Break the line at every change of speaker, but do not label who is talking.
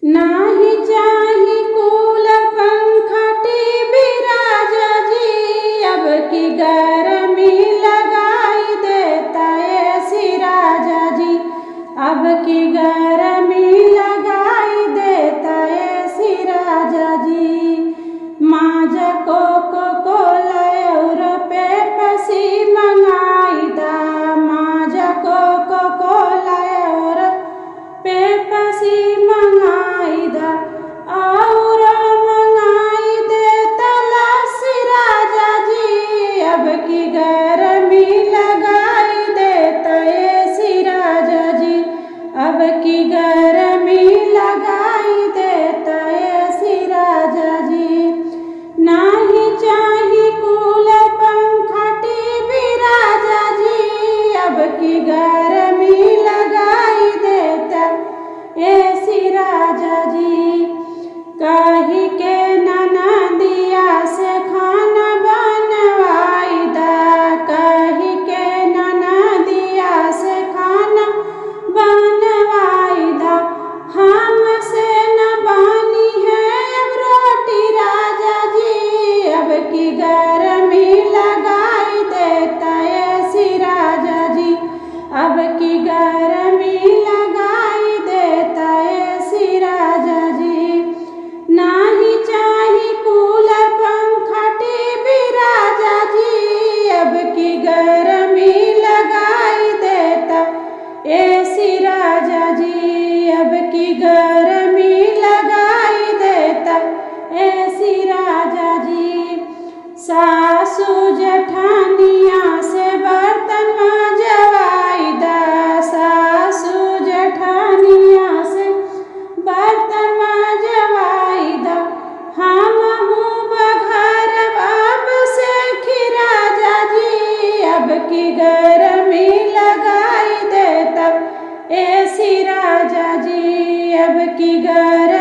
नाही चाही कूलर पंखा टीवी राजा जी, अब की गर्मी लगाई देता एसी राजा जी, अब की गर्मी लगाई देता एसी राजा जी। माझा कोको कोला और पेप्सी मंगाई दा, माझा कोको कोला और पेप्सी मंगाई दा, और मंगाई देता लस्सी राजा जी, अब की गर्मी लगाई देता एसी राजा जी, अब की गर्मी लगाई देता एसी राजा जी। नाही चाही कूलर पंखा टीवी राजा जी, अब की गर्मी लगाई देता एसी राजा जी। कही के ननदिया से खाना बनवाई दा, कही के ननदिया से खाना बनवाई दा, हमसे न बनी है अब रोटी राजा जी, अब की गर्मी लगाई देता एसी राजा जी, अब की गर्मी लगाई देता एसी राजा जी। नाही चाही कूलर पंखा टीवी राजा जी, अब की गर्मी लगाई देता एसी राजा जी, अब की गर्मी लगाई देता एसी राजा जी। सासू जेठानिया से बर्तन मजवाई दा, सासू जेठानिया से बर्तन मजवाई दा, हम हूँ बघर बाप से राजा जी, अब की गर्मी लगाई देता एसी राजा जी, अब की गर्मी